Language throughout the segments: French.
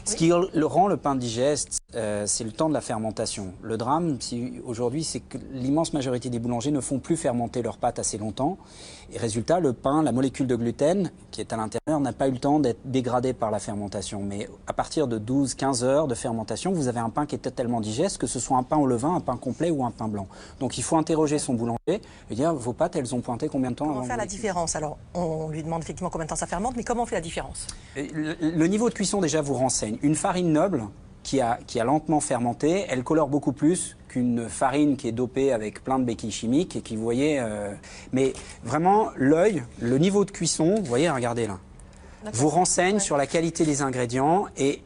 Ce qui le rend le pain digeste, c'est le temps de la fermentation. Le drame, aujourd'hui, c'est que l'immense majorité des boulangers ne font plus fermenter leur pâte assez longtemps. Et résultat, le pain, la molécule de gluten qui est à l'intérieur, n'a pas eu le temps d'être dégradée par la fermentation. Mais à partir de 12-15 heures de fermentation, vous avez un pain qui est totalement digeste, que ce soit un pain au levain, un pain complet ou un pain blanc. Donc il faut interroger son boulanger et dire, vos pâtes, elles ont pointé combien de temps avant? Comment faire la différence? Alors, on lui demande effectivement combien de temps ça fermente, mais comment on fait la différence? Le niveau de cuisson, déjà, vous renseigne. Une farine noble qui a lentement fermenté, elle colore beaucoup plus qu'une farine qui est dopée avec plein de béquilles chimiques et qui, vous voyez... mais vraiment, l'œil, le niveau de cuisson, vous voyez, regardez là, vous renseigne sur la qualité des ingrédients et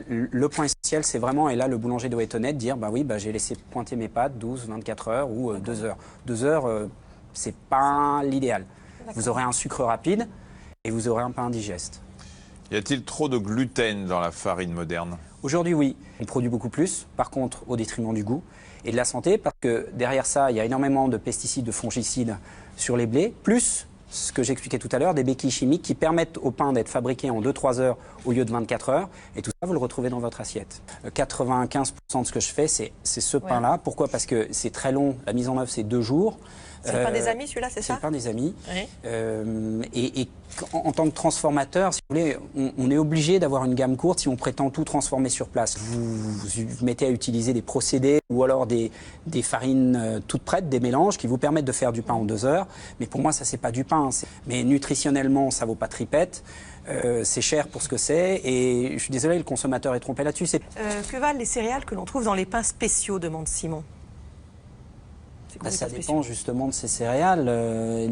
le point essentiel, c'est vraiment, et là, le boulanger doit être honnête, dire, bah oui, bah, j'ai laissé pointer mes pâtes 12, 24 heures ou 2 heures. 2 heures, c'est pas l'idéal. Vous aurez un sucre rapide et vous aurez un pain digeste. Y a-t-il trop de gluten dans la farine moderne? Aujourd'hui, oui. On produit beaucoup plus, par contre, au détriment du goût et de la santé, parce que derrière ça, il y a énormément de pesticides, de fongicides sur les blés, plus ce que j'expliquais tout à l'heure, des béquilles chimiques qui permettent au pain d'être fabriqué en 2-3 heures au lieu de 24 heures. Et tout ça, vous le retrouvez dans votre assiette. 95% de ce que je fais, c'est ce pain-là. Pourquoi? Parce que c'est très long. La mise en œuvre, c'est 2 jours. C'est le pain des amis, celui-là, c'est ça? C'est le pain des amis. Oui. Et en tant que transformateur, si vous voulez, on est obligé d'avoir une gamme courte si on prétend tout transformer sur place. Vous mettez à utiliser des procédés ou alors des farines toutes prêtes, des mélanges qui vous permettent de faire du pain en 2 heures. Mais pour moi, ça, c'est pas du pain. Mais nutritionnellement, ça vaut pas tripette. C'est cher pour ce que c'est. Et je suis désolé, le consommateur est trompé là-dessus. Que valent les céréales que l'on trouve dans les pains spéciaux, demande Simon? Ça dépend justement de ces céréales.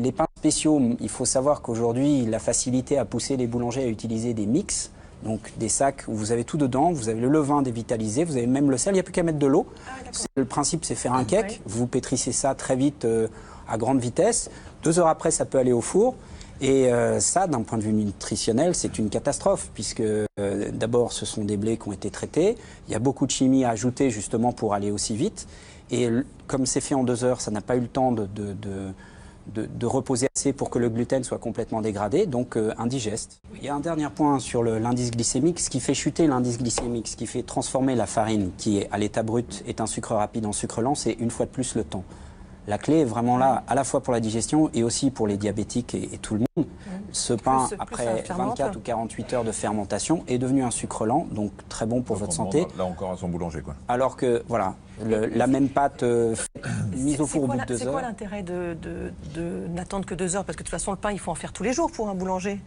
Les pains spéciaux, il faut savoir qu'aujourd'hui, la facilité a poussé les boulangers à utiliser des mix, donc des sacs où vous avez tout dedans, vous avez le levain dévitalisé, vous avez même le sel, il n'y a plus qu'à mettre de l'eau. Le principe, c'est faire un cake, vous pétrissez ça très vite à grande vitesse, 2 heures après, ça peut aller au four. Et ça, d'un point de vue nutritionnel, c'est une catastrophe, puisque d'abord, ce sont des blés qui ont été traités, il y a beaucoup de chimie à ajouter justement pour aller aussi vite. Et comme c'est fait en 2 heures, ça n'a pas eu le temps de reposer assez pour que le gluten soit complètement dégradé, donc indigeste. Il y a un dernier point sur l'indice glycémique. Ce qui fait chuter l'indice glycémique, ce qui fait transformer la farine, qui est à l'état brut est un sucre rapide en sucre lent, c'est une fois de plus le temps. La clé est vraiment là, à la fois pour la digestion et aussi pour les diabétiques et tout le monde. Ce pain, après 24 ou 48 heures de fermentation, est devenu un sucre lent, donc très bon pour votre santé. Là encore à son boulanger, quoi. Alors que, voilà, la même pâte mise au four au bout de 2 heures. C'est quoi l'intérêt de n'attendre que 2 heures? Parce que de toute façon, le pain, il faut en faire tous les jours pour un boulanger.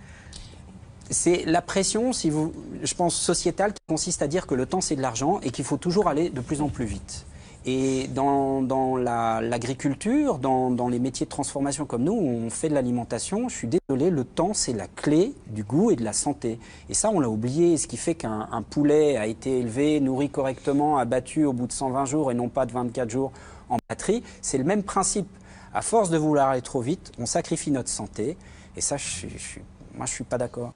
C'est la pression, je pense, sociétale, qui consiste à dire que le temps, c'est de l'argent et qu'il faut toujours aller de plus en plus vite. Et dans l'agriculture, dans les métiers de transformation comme nous, où on fait de l'alimentation, je suis désolé, le temps, c'est la clé du goût et de la santé. Et ça, on l'a oublié, ce qui fait qu'un poulet a été élevé, nourri correctement, abattu au bout de 120 jours et non pas de 24 jours en batterie. C'est le même principe. À force de vouloir aller trop vite, on sacrifie notre santé. Et ça, moi, je suis pas d'accord.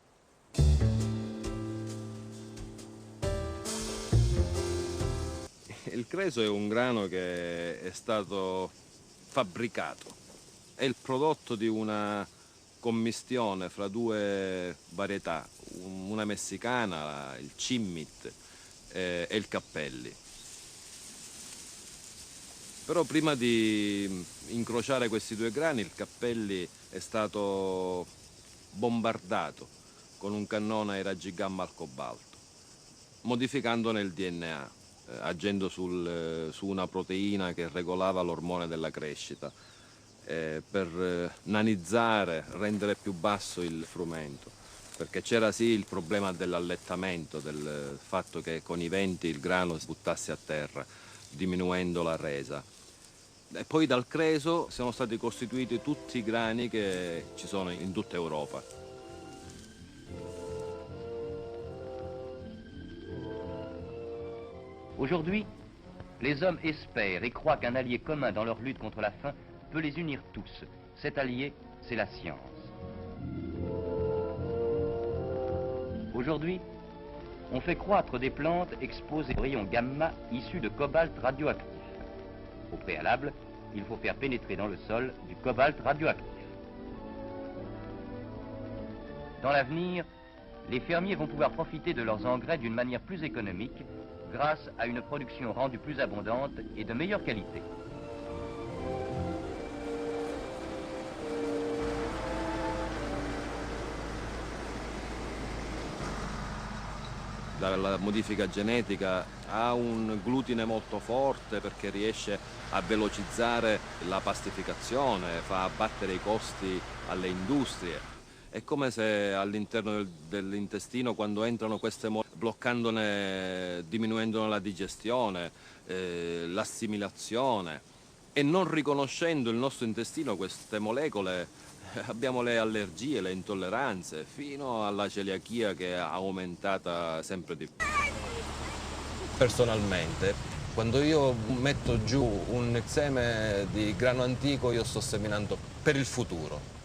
Il creso è un grano che è stato fabbricato, è il prodotto di una commistione fra 2 varietà, una messicana, il Cimmit e il Cappelli. Però prima di incrociare questi 2 grani il Cappelli è stato bombardato con un cannone ai raggi gamma al cobalto, modificandone il DNA. Agendo su una proteina che regolava l'ormone della crescita, per nanizzare, rendere più basso il frumento, perché c'era sì il problema dell'allettamento, del fatto che con i venti il grano si buttasse a terra, diminuendo la resa. E poi dal creso sono stati costituiti tutti i grani che ci sono in tutta Europa. Aujourd'hui, les hommes espèrent et croient qu'un allié commun dans leur lutte contre la faim peut les unir tous. Cet allié, c'est la science. Aujourd'hui, on fait croître des plantes exposées aux rayons gamma issus de cobalt radioactif. Au préalable, il faut faire pénétrer dans le sol du cobalt radioactif. Dans l'avenir, les fermiers vont pouvoir profiter de leurs engrais d'une manière plus économique grâce à une production rendue plus abondante et de meilleure qualité. La modifica genetica ha un glutine molto forte perché riesce a velocizzare la pastificazione, fa abbattere i costi alle industrie. È come se all'interno dell'intestino, quando entrano queste molecole, bloccandone, diminuendone la digestione, l'assimilazione e non riconoscendo il nostro intestino queste molecole, abbiamo le allergie, le intolleranze, fino alla celiachia che è aumentata sempre di più. Personalmente, quando io metto giù un seme di grano antico, io sto seminando per il futuro.